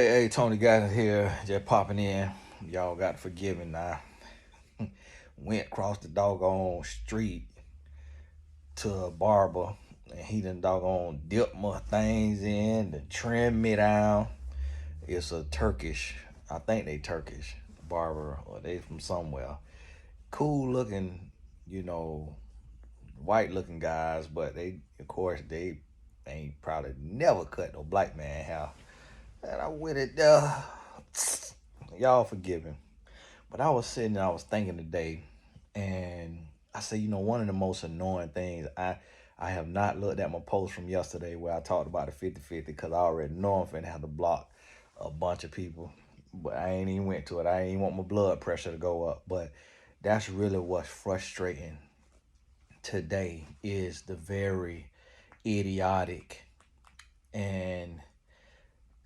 Hey, Tony got here, just popping in. Y'all got to forgive me now. Went across the doggone street to a barber, and he done doggone dipped my things in to trim me down. It's a Turkish, I think they Turkish barber, or they from somewhere. Cool looking, you know, white looking guys, but they, of course, they ain't probably never cut no black man hair. And I went it there. Y'all forgive me. But I was sitting there, I was thinking today, and I said, one of the most annoying things, I have not looked at my post from yesterday where I talked about the 50-50 because I already know I'm finna have to block a bunch of people. But I ain't even went to it. I ain't want my blood pressure to go up. But that's really what's frustrating today is the very idiotic and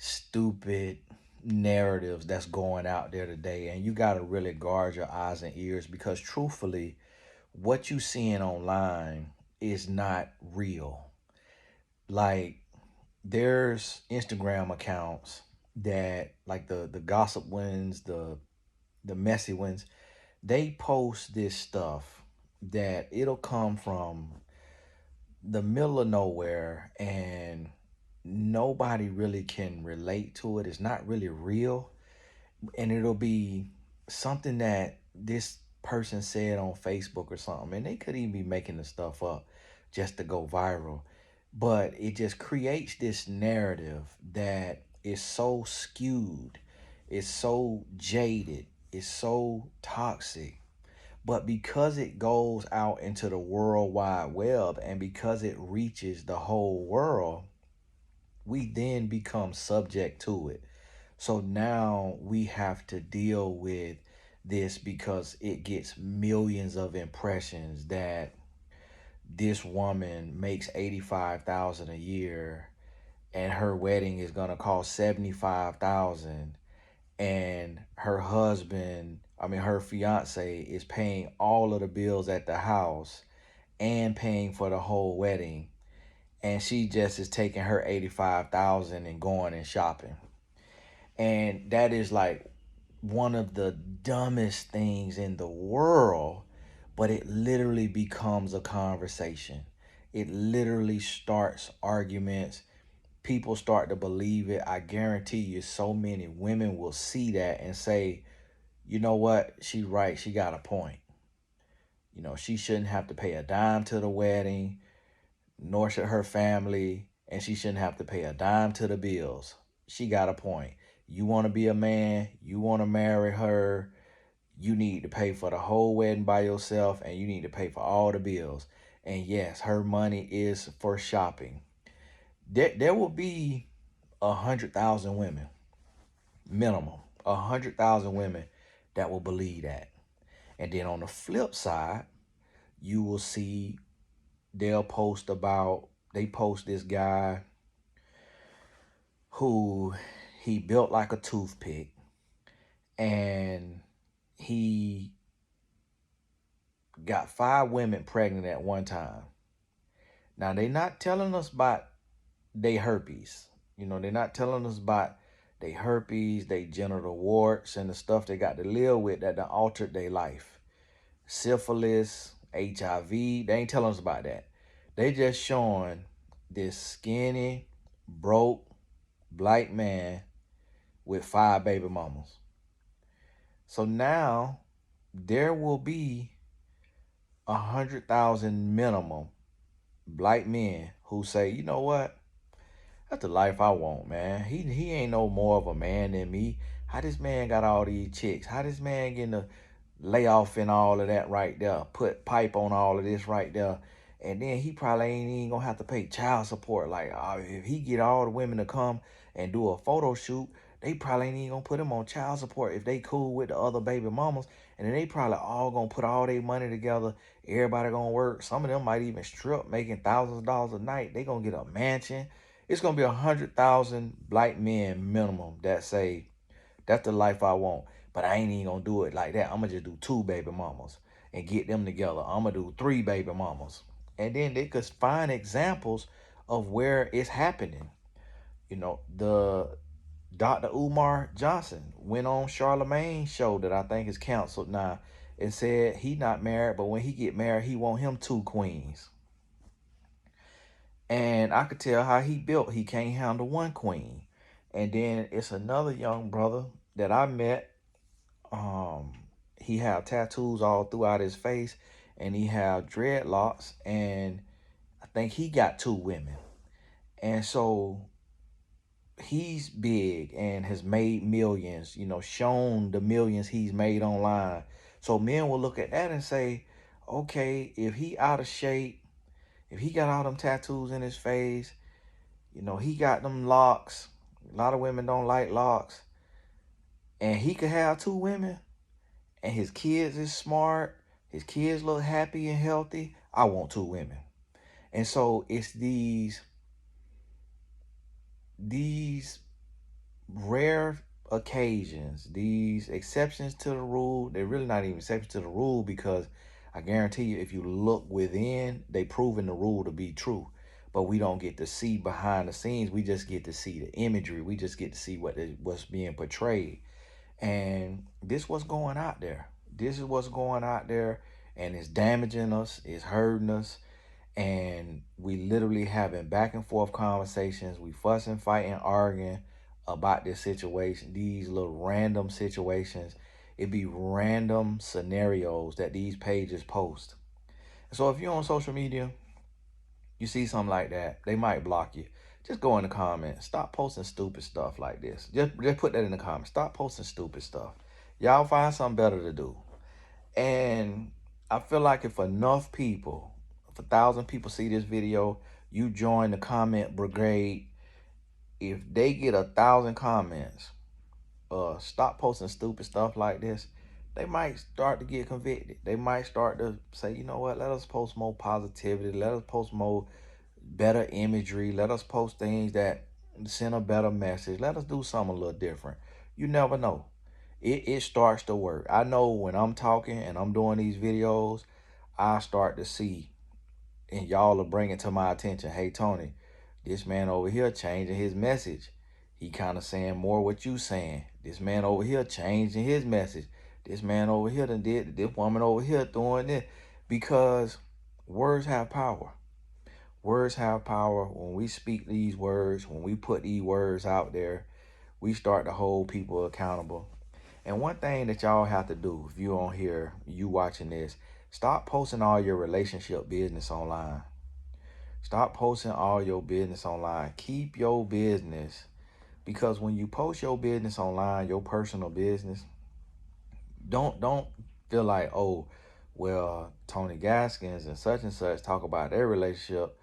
stupid narratives that's going out there today. And you got to really guard your eyes and ears because truthfully, what you seeing online is not real. Like there's Instagram accounts that like the gossip ones, the messy ones, they post this stuff that it'll come from the middle of nowhere and nobody really can relate to it. It's not really real. And it'll be something that this person said on Facebook or something. And they could even be making the stuff up just to go viral. But it just creates this narrative that is so skewed, it's so jaded, it's so toxic, but because it goes out into the world wide web and because it reaches the whole world, we then become subject to it. So now we have to deal with this because it gets millions of impressions that this woman makes 85,000 a year and her wedding is going to cost 75,000 and her fiance is paying all of the bills at the house and paying for the whole wedding, and she just is taking her 85,000 and going and shopping. And that is like one of the dumbest things in the world, but it literally becomes a conversation. It literally starts arguments. People start to believe it. I guarantee you so many women will see that and say, you know what? She's right. She got a point. She shouldn't have to pay a dime to the wedding, nor should her family, and she shouldn't have to pay a dime to the bills. She got a point. You want to be a man, you want to marry her, you need to pay for the whole wedding by yourself, and you need to pay for all the bills. And yes, her money is for shopping. There will be 100,000 women, minimum, 100,000 women that will believe that. And then on the flip side, you will see they post this guy who he built like a toothpick and he got 5 women pregnant at one time. Now they not telling us about they herpes. They're not telling us about they herpes, they genital warts, and the stuff they got to live with that done altered their life. Syphilis, HIV, they ain't telling us about that. They just showing this skinny, broke, black man with 5 baby mamas. So now there will be 100,000 minimum black men who say, you know what? That's the life I want, man. He ain't no more of a man than me. How this man got all these chicks? How this man getting a layoff and all of that right there? Put pipe on all of this right there. And then he probably ain't even gonna have to pay child support. Like, if he get all the women to come and do a photo shoot, they probably ain't even gonna put him on child support if they cool with the other baby mamas. And then they probably all gonna put all their money together. Everybody gonna work. Some of them might even strip, making thousands of dollars a night. They gonna get a mansion. It's gonna be 100,000 black men minimum that say that's the life I want, but I ain't even gonna do it like that. I'm gonna just do 2 baby mamas and get them together. I'm gonna do 3 baby mamas, and then they could find examples of where it's happening. The Dr. Umar Johnson went on Charlemagne's show that I think is canceled now and said he not married, but when he get married, he want him 2 queens. And I could tell how he built. He can't handle 1 queen. And then it's another young brother that I met. Um, he have tattoos all throughout his face, and he have dreadlocks, and I think he got 2 women. And so he's big and has made millions, shown the millions he's made online. So men will look at that and say, okay, if he out of shape, if he got all them tattoos in his face, he got them locks. A lot of women don't like locks. And he could have 2 women, and his kids is smart. His kids look happy and healthy. I want 2 women. And so it's these rare occasions, these exceptions to the rule. They're really not even exceptions to the rule, because I guarantee you, if you look within, they proven the rule to be true. But we don't get to see behind the scenes. We just get to see the imagery. We just get to see what's being portrayed. And this what's going out there. This is what's going out there, and it's damaging us. It's hurting us. And we literally having back and forth conversations. We fussing, fighting, arguing about this situation, these little random situations. It be random scenarios that these pages post. So if you're on social media, you see something like that, they might block you. Just go in the comments. Stop posting stupid stuff like this. Just put that in the comments. Stop posting stupid stuff. Y'all find something better to do. And I feel like if enough people, if 1,000 people see this video, you join the comment brigade. If they get 1,000 comments, stop posting stupid stuff like this, they might start to get convicted. They might start to say, you know what, let us post more positivity. Let us post more better imagery. Let us post things that send a better message. Let us do something a little different. You never know. It starts to work. I know when I'm talking and I'm doing these videos, I start to see, and y'all are bringing to my attention, hey, Tony, this man over here changing his message. He kind of saying more what you saying. This man over here changing his message. This man over here done did, this woman over here doing this. Because words have power. Words have power. When we speak these words, when we put these words out there, we start to hold people accountable. And one thing that y'all have to do, if you on here, you watching this, stop posting all your relationship business online. Stop posting all your business online. Keep your business. Because when you post your business online, your personal business, don't feel like, oh, well, Tony Gaskins and such talk about their relationship.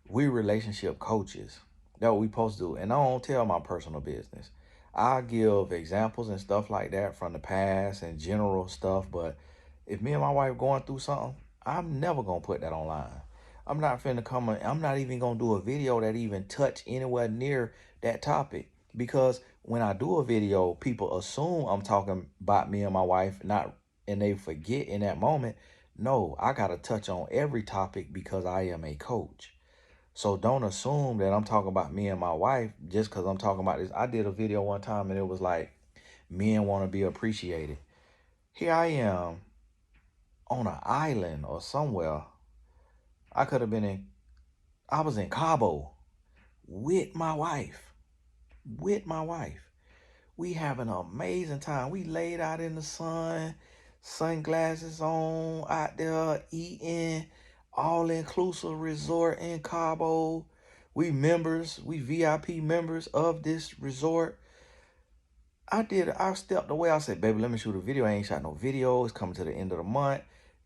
We relationship coaches. That's what we supposed to do. And I don't tell my personal business. I give examples and stuff like that from the past and general stuff. But if me and my wife going through something, I'm never going to put that online. I'm not finna come. I'm not even going to do a video that even touch anywhere near that topic. Because when I do a video, people assume I'm talking about me and my wife, and they forget in that moment. No, I got to touch on every topic because I am a coach. So don't assume that I'm talking about me and my wife just because I'm talking about this. I did a video one time and it was like, men want to be appreciated. Here I am on an island or somewhere. I was in Cabo with my wife. With my wife. We have an amazing time. We laid out in the sun, sunglasses on, out there eating, all-inclusive resort in Cabo. We VIP members of this resort. I stepped away. I said, baby, let me shoot a video. I ain't shot no video. It's coming to the end of the month.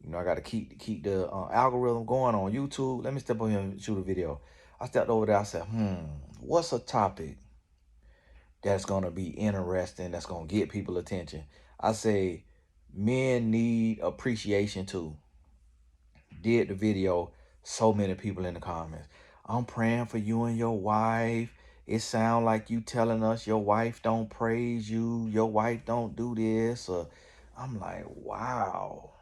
I got to keep the algorithm going on YouTube. Let me step over here and shoot a video. I stepped over there. I said, what's a topic that's going to be interesting, that's going to get people attention? I say, men need appreciation too. Did the video, so many people in the comments. I'm praying for you and your wife. It sound like you telling us your wife don't praise you, your wife don't do this. I'm like, wow.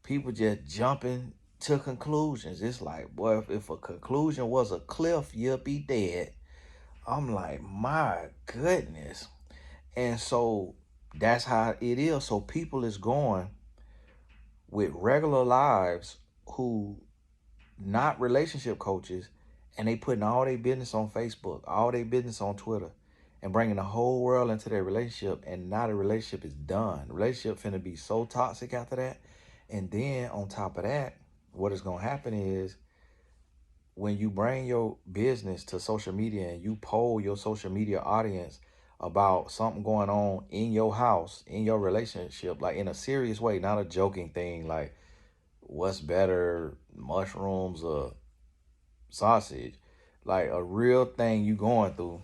People just jumping to conclusions. It's like, boy, if a conclusion was a cliff, you'll be dead. I'm like, my goodness. And so that's how it is. So people is going with regular lives who not relationship coaches, and they putting all their business on Facebook, all their business on Twitter, and bringing the whole world into their relationship, and now the relationship is done. The relationship finna be so toxic after that. And then on top of that, what is gonna happen is when you bring your business to social media and you poll your social media audience about something going on in your house, in your relationship, like in a serious way, not a joking thing, like what's better, mushrooms or sausage, like a real thing you going through,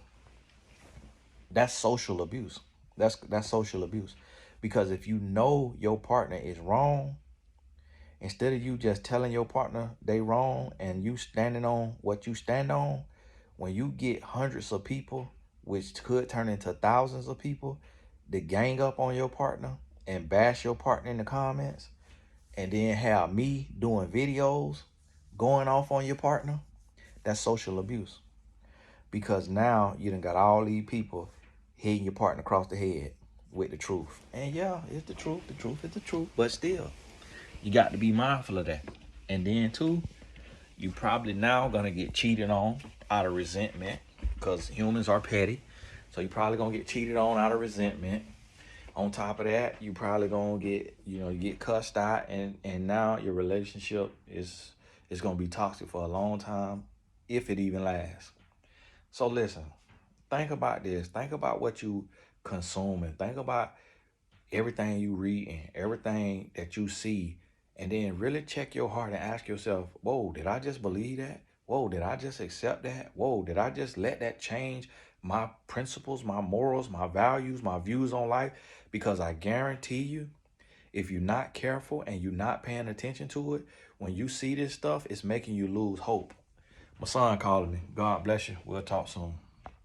that's social abuse. That's social abuse. Because if you know your partner is wrong, instead of you just telling your partner they wrong and you standing on what you stand on, when you get hundreds of people, which could turn into thousands of people, to gang up on your partner and bash your partner in the comments, and then have me doing videos going off on your partner, that's social abuse. Because now you done got all these people hitting your partner across the head with the truth. And yeah, it's the truth. The truth is the truth. But still, you got to be mindful of that. And then too, you probably now gonna get cheated on out of resentment, because humans are petty. So you probably gonna get cheated on out of resentment. On top of that, you probably gonna get, you get cussed out, and now your relationship is gonna be toxic for a long time, if it even lasts. So listen, think about this. Think about what you consuming. Think about everything you read and everything that you see, and then really check your heart and ask yourself, whoa, did I just believe that? Whoa, did I just accept that? Whoa, did I just let that change my principles, my morals, my values, my views on life? Because I guarantee you, if you're not careful and you're not paying attention to it, when you see this stuff, it's making you lose hope. My son calling me. God bless you. We'll talk soon.